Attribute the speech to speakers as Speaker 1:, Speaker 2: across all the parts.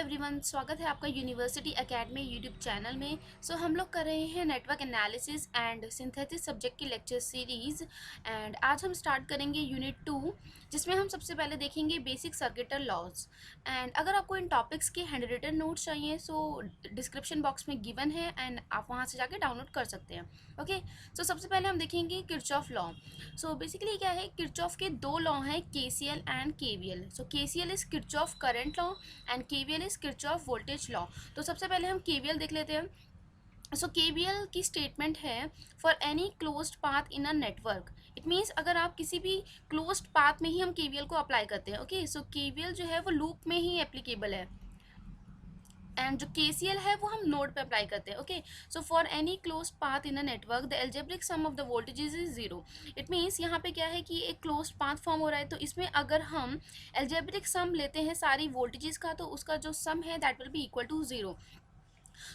Speaker 1: Everyone, स्वागत है आपका यूनिवर्सिटी एकेडमी यूट्यूब चैनल में। हम लोग कर रहे हैं network analysis and synthesis subject की लेक्चर सीरीज़। एंड आज हम स्टार्ट करेंगे यूनिट 2, जिसमें हम सबसे पहले देखेंगे बेसिक सर्किटल लॉज। एंड अगर आपको इन टॉपिक्स के हैंड रिटन नोट्स चाहिए सो डिस्क्रिप्शन बॉक्स में गिवन है एंड आप वहाँ से जाके डाउनलोड कर सकते हैं। ओके, सो सबसे पहले हम देखेंगे किरचॉफ लॉ। सो बेसिकली क्या है, किरचॉफ के दो लॉ हैं, KCL and KVL. So KCL is Kirchhoff current law and KVL is Kirchhoff voltage law. तो सबसे पहले हम केवीएल देख लेते हैं। सो केवीएल की स्टेटमेंट है, for any closed path in a network. It means अगर आप किसी भी क्लोज्ड पाथ में ही हम केवीएल को अप्लाई करते हैं। ओके, सो केवीएल जो है वो लूप में ही एप्लीकेबल है एंड जो केसीएल है वो हम नोड पे अप्लाई करते हैं। Okay, so for any close path in a network the algebraic sum of the voltages is zero. It means यहाँ पे क्या है कि एक क्लोज पाथ फॉर्म हो रहा है, तो इसमें अगर हम एल्जेब्रिक सम लेते हैं सारी वोल्टेजेस का, तो उसका जो सम है that will be equal to zero.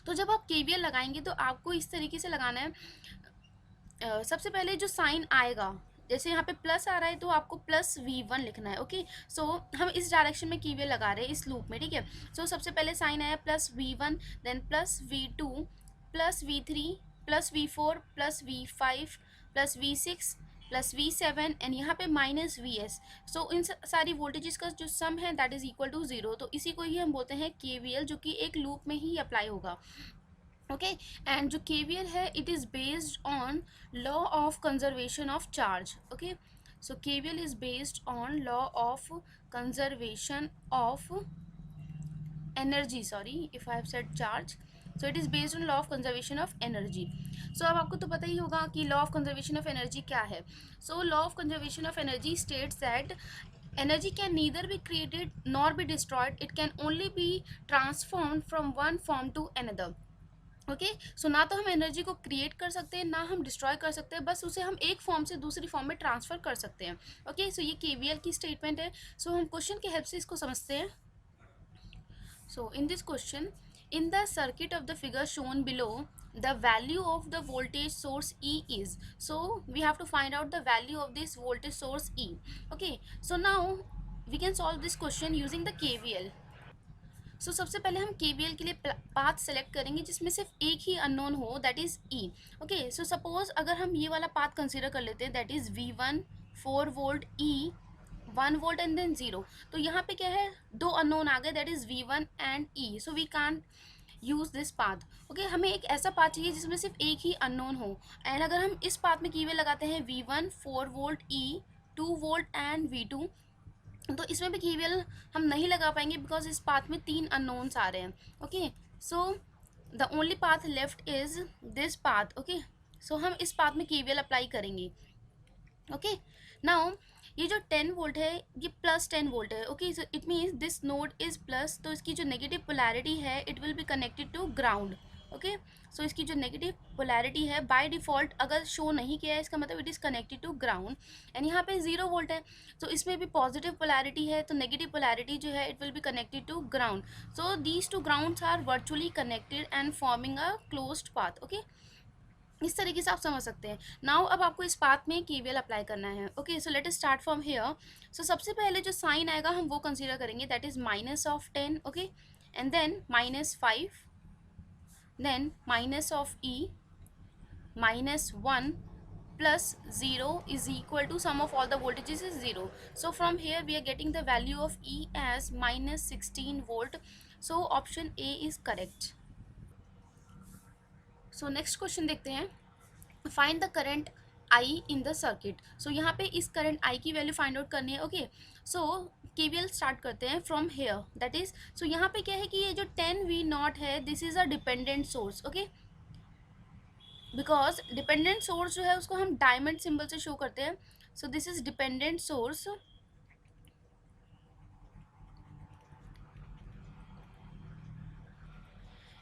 Speaker 1: तो जब आप केवीएल लगाएंगे तो आपको इस तरीके से लगाना है। सबसे पहले जो साइन आएगा, जैसे यहाँ पे प्लस आ रहा है तो आपको प्लस V1 लिखना है। ओके, सो हम इस डायरेक्शन में कीवीएल लगा रहे हैं इस लूप में। ठीक है, सो सबसे पहले साइन आया plus V1, then plus V2, plus V3, plus V4, plus V5, plus V6, plus V7 and यहाँ पे माइनस Vs। सो इन सारी वोल्टेजेस का जो सम है that is equal to zero. तो इसी को ही हम बोलते हैं केवीएल, जो कि एक लूप में ही अप्लाई होगा। ओके, एंड जो केवीएल है it is based on law of conservation of charge. Okay, so KVL is based on law of conservation of energy, sorry if I have said charge, so it is based on law of conservation of energy. So अब आपको तो पता ही होगा कि law of conservation of energy क्या है। So law of conservation of energy states that energy can neither be created nor be destroyed, it can only be transformed from one form to another। Okay, so ना तो हम energy को create कर सकते हैं ना हम डिस्ट्रॉय कर सकते हैं, बस उसे हम एक फॉर्म से दूसरी फॉर्म में ट्रांसफर कर सकते हैं। ओके, सो ये केवीएल की स्टेटमेंट है। सो हम क्वेश्चन के हेल्प से इसको समझते हैं। So in this question, in the circuit of the figure shown below, the value of the voltage source E is, so we have to find out the value of this voltage source E। okay, so now we can solve this question using the KVL। सबसे पहले हम KVL के लिए path select करेंगे जिसमें सिर्फ एक ही अननोन हो, that is E. Okay, so suppose अगर हम ये वाला पाथ कंसीडर कर लेते हैं, that is V1 4 volt, E 1 volt and then 0। तो यहाँ पे क्या है, दो अननोन आ गए, that is V1 and E, so we can't use this path. Okay, हमें एक ऐसा पाथ चाहिए जिसमें सिर्फ एक ही अननोन हो। एंड अगर हम इस पाथ में केवीएल लगाते हैं V1 4 volt, E 2 volt and V2, तो इसमें भी केवीएल हम नहीं लगा पाएंगे बिकॉज इस पाथ में तीन अननोन्स आ रहे हैं। Okay, so the only path left is this path. Okay, so हम इस पाथ में केवीएल अप्लाई करेंगे। ओके, नाउ ये जो 10 वोल्ट है ये प्लस 10 वोल्ट है। Okay, so it means this node is plus, तो इसकी जो नेगेटिव पोलैरिटी है it will be connected to ground. Okay, so इसकी जो नेगेटिव पोलैरिटी है बाय डिफ़ॉल्ट अगर शो नहीं किया है, इसका मतलब it is connected to ground. And यहाँ पे 0 वोल्ट है, तो इसमें भी पॉजिटिव पोलैरिटी है, तो नेगेटिव पोलैरिटी जो है it will be connected to ground. So these two grounds are virtually connected and forming a closed path. Okay, इस तरीके से आप समझ सकते हैं। नाउ अब आपको इस पाथ में केवीएल अप्लाई करना है। Okay, so let us start from here. So सबसे पहले जो साइन आएगा हम वो कंसीडर करेंगे, that is minus of 10। Okay, and then -5, then minus of E -1 plus 0 is equal to sum of all the voltages is 0। so from here we are getting the value of E as -16 volt। so option A is correct। so next question देखते हैं, find the current I in the circuit। so यहाँ पे इस current I की value find out करनी है। Okay, so KVL start करते हैं फ्रॉम हेयर, दैट इज, सो यहाँ पे क्या है कि ये जो 10V0 है this is a dependent source. Okay, because dependent source जो है उसको हम डायमंड सिंबल से शो करते हैं। So this is dependent source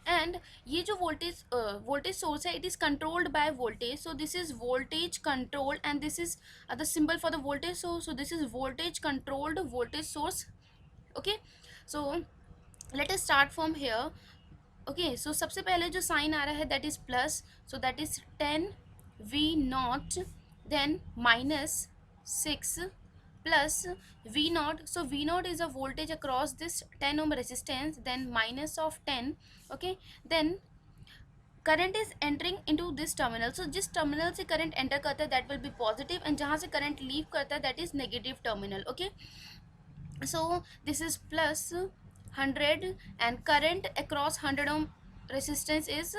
Speaker 1: and ये जो वोल्टेज सोर्स है it is controlled by voltage. So this is voltage controlled and this is the symbol for the voltage source. So this is voltage controlled voltage source. Okay, so let us start from here. Okay, so सबसे पहले जो sign आ रहा है that is plus, so that is 10V0, then -6 plus V naught. So V naught is a voltage across this 10 ohm resistance, then minus of 10. Okay, then current is entering into this terminal. So जिस terminal से current enter करता है that will be positive, and जहाँ से current leave करता है that is negative terminal. Okay, so this is plus 100 and current across 100 ohm resistance is,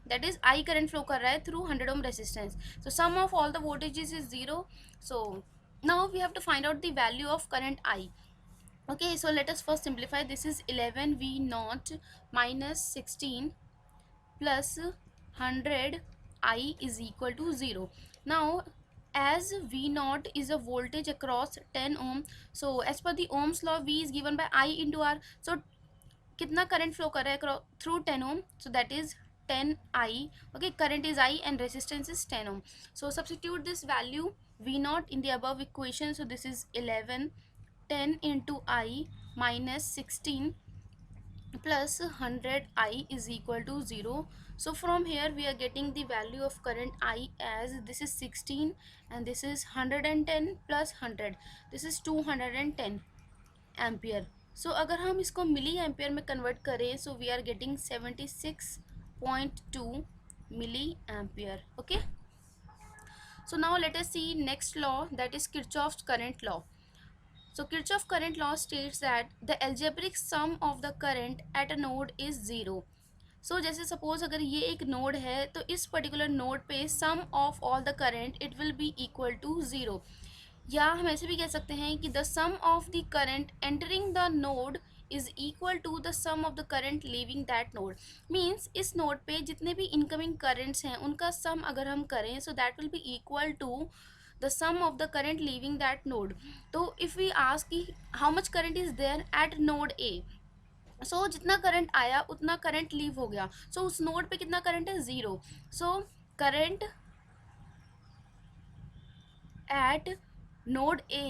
Speaker 1: that is I current flow कर रहा है through 100 ohm resistance. So sum of all the voltages is 0. So now we have to find out the value of current I. Okay, so let us first simplify. This is 11 V naught minus 16 plus 100 I is equal to 0. Now as V naught is a voltage across 10 ohm, so as per the Ohm's law V is given by I into R. So कितना current flow कर रहा है through 10 ohm, so that is 10 I. Okay, current is I and resistance is 10 ohm. So substitute this value V naught in the above equation. So this is 11 10 into I minus 16 plus 100 I is equal to 0. So from here we are getting the value of current I as, this is 16 and this is 110 plus 100, this is 210 ampere. So अगर हम इसको milliampere में convert करें, so we are getting 76.2 milliampere. Okay, so now let us see next law, that is Kirchhoff's current law. So Kirchhoff current law states that the algebraic sum of the current at a node is 0. So जैसे suppose अगर ये एक node है तो इस particular node पे sum of all the current it will be equal to 0. या हम ऐसे भी कह सकते हैं कि the sum of the current entering the node is equal to the sum of the current leaving that node. Means इस नोड पे जितने भी इनकमिंग करंट्स हैं उनका सम अगर हम करें, so that will be equal to the sum of the current leaving that node. तो if we ask कि how much current is there at node A, so जितना करंट आया उतना करंट लीव हो गया. so उस नोड पे कितना करंट है, 0. so current at node A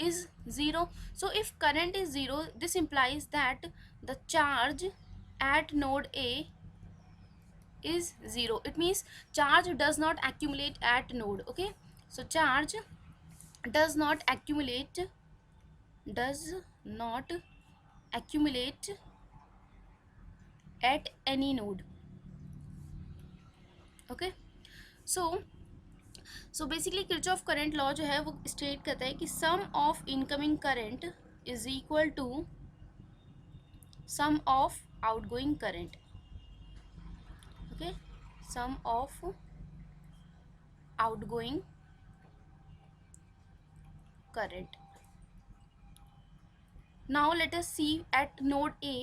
Speaker 1: is 0. so if current is 0, this implies that the charge at node A is 0. It means charge does not accumulate at node. Okay, so charge does not accumulate at any node. Okay, so basically Kirchhoff current law जो है वो state करता है कि sum of incoming current is equal to sum of outgoing current. Okay, sum of outgoing current. Now let us see at node A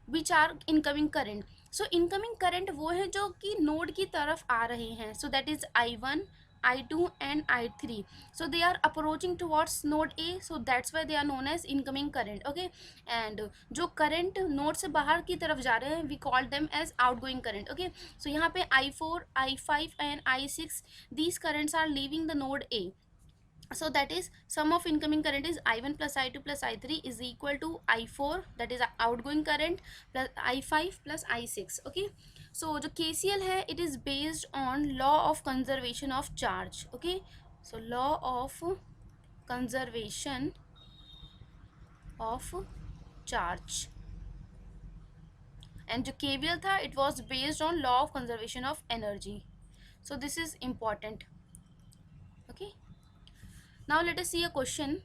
Speaker 1: which are incoming current. So incoming current वो है जो कि node की तरफ आ रहे हैं. So that is I1, I2 and I3. So they are approaching towards node A. So that's why they are known as incoming current. Okay, and जो current node से बाहर की तरफ जा रहे हैं we call them as outgoing current. Okay, so यहाँ पे I4, I5 and I6, these currents are leaving the node A. So that is sum of incoming current is I1 plus I2 plus I3 is equal to I4, that is outgoing current, plus I5 plus I6. Okay, so जो KCL है it is based on law of conservation of charge. Okay, so law of conservation of charge, and जो KVL था it was based on law of conservation of energy. So this is important. Okay, now let us see a question.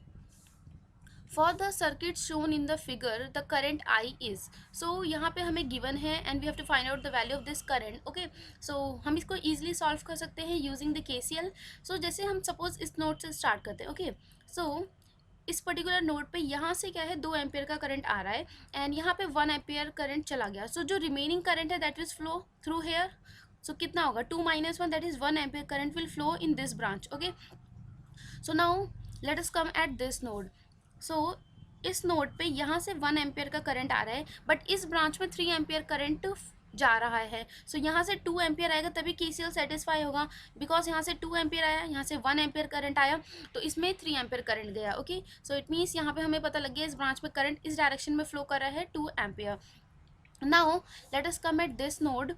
Speaker 1: For the circuit shown in the figure the current I is. So यहाँ पे हमें given है and we have to find out the value of this current. Okay, so हम इसको easily solve कर सकते हैं using the KCL. So जैसे हम suppose इस नोड से start करते हैं. Okay, so इस पर्टिकुलर नोड पे यहाँ से क्या है 2 एम्पियर का करंट आ रहा है एंड यहाँ पे 1 एम्पियर करंट चला गया. सो जो रिमेनिंग करंट है that will flow through here. So कितना होगा 2 - 1, that is 1 ampere current will flow in this branch. Okay, so now let us come at this node. So इस node पे यहाँ से 1 एम्पियर का करंट आ रहा है बट इस ब्रांच में 3 एम्पियर करंट जा रहा है. सो यहाँ से 2 एम्पियर आएगा तभी KCL सेटिस्फाई होगा, बिकॉज यहाँ से 2 एम्पियर आया, यहाँ से 1 एम्पियर करंट आया तो इसमें 3 एम्पियर करंट गया. ओके, सो इट मीन्स यहाँ पे हमें पता लग गया इस ब्रांच में करंट इस डायरेक्शन में फ्लो कर रहा है 2 ampere. Now let us come at this node.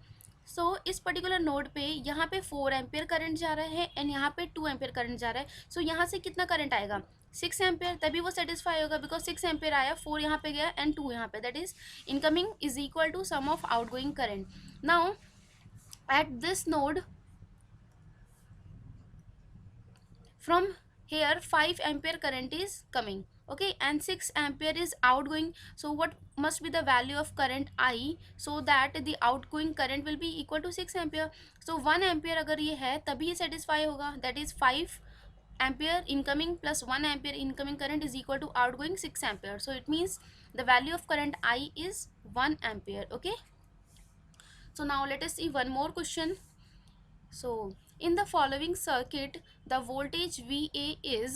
Speaker 1: So इस पर्टिकुलर नोड पे यहाँ पे 4 एम्पियर करंट जा रहा है एंड यहाँ पे 2 एम्पियर करंट जा रहा है. सो यहाँ से कितना करंट आएगा, 6 एम्पियर, तभी वो सेटिस्फाई होगा बिकॉज 6 एम्पियर आया, 4 यहाँ पे गया एंड 2 यहाँ पे, that is incoming is equal to sum of outgoing current. Now at this node from here 5 ampere current is coming, okay, and 6 ampere is outgoing. So what must be the value of current I so that the outgoing current will be equal to 6 ampere. So 1 ampere अगर ये है तभी ये satisfy होगा, that is 5 ampere incoming plus 1 ampere incoming current is equal to outgoing 6 ampere. So it means the value of current I is 1 ampere. Okay, so now let us see one more question. So in the following circuit the voltage VA is,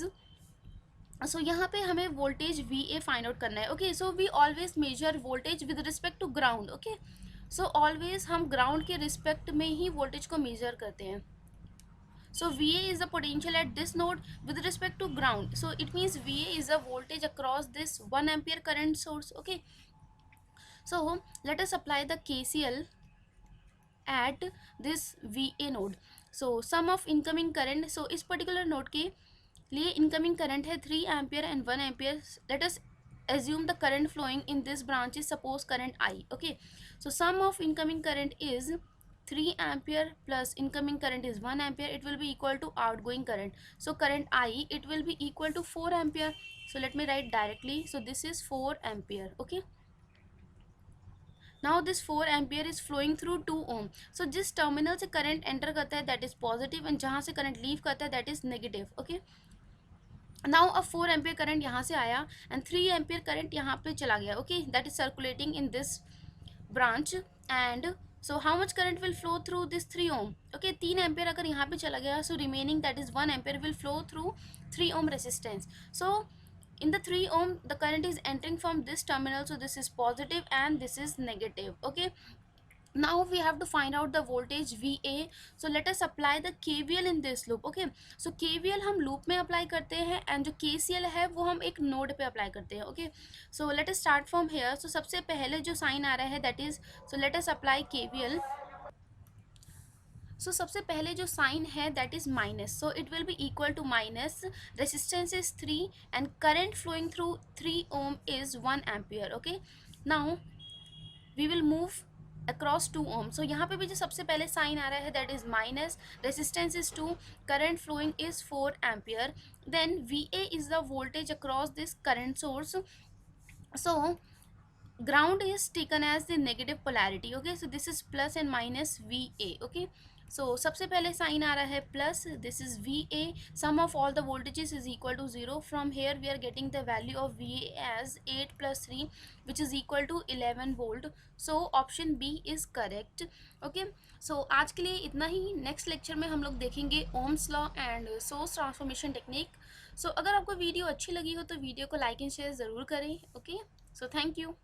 Speaker 1: so यहाँ पे हमें voltage VA find out करना है. Okay, so we always measure voltage with respect to ground. Okay, so always हम ground के respect में ही voltage को मेजर करते हैं. So VA is the potential at this node with respect to ground. So it means VA is the voltage across this 1 ampere current source. Okay, so let us apply the KCL at this VA node. So sum of incoming current, so इस particular node के लिए incoming current है 3 ampere and 1 ampere. Let us assume the current flowing in this branch is suppose current I. Okay, so sum of incoming current is 3 ampere plus incoming current is 1 ampere, it will be equal to outgoing current. So current I, it will be equal to 4 ampere. So let me write directly. So this is 4 ampere. Okay, now this 4 ampere is flowing through 2 ohm. So जिस terminal से current enter करता है that is positive and जहाँ से current leave करता है that is negative. Okay, now अब 4 ampere current यहाँ से आया एंड 3 एम्पियर करंट यहाँ पे चला गया. Okay, that is circulating in this branch and so how much current will flow through this 3 ohm. Okay, 3 ampere अगर यहाँ पे चला गया, so remaining that is 1 ampere will flow through 3 ohm resistance. So in the 3 ohm the current is entering from this terminal, so this is positive and this is negative. Okay, now we have to find out the voltage VA. So let us apply the KVL in this loop. Okay, so KVL हम loop में apply करते हैं and जो KCL है वो हम एक node पे apply करते हैं. Okay, so let us start from here. So सबसे पहले जो sign आ रहा है that is, so let us apply KVL. सो सबसे पहले जो साइन है that is minus, so it will be equal to minus, resistance is 3 and current flowing through 3 ohm is 1 ampere. Okay, now we will move across 2 ohm. सो यहाँ पे भी जो सबसे पहले साइन आ रहा है that is minus, resistance is 2, current flowing is 4 ampere, then VA is the voltage across this current source. So ground is taken as the negative polarity. Okay, so this is plus and minus VA. Okay, so सबसे पहले sign आ रहा है plus, this is VA, sum of all the voltages is equal to 0. From here we are getting the value of VA as 8 plus 3 which is equal to 11 volt. So option B is correct. Okay, so आज के लिए इतना ही. Next lecture में हम लोग देखेंगे Ohm's law and source transformation technique. So अगर आपको वीडियो अच्छी लगी हो तो वीडियो को लाइक एंड शेयर ज़रूर करें. Okay, so thank you.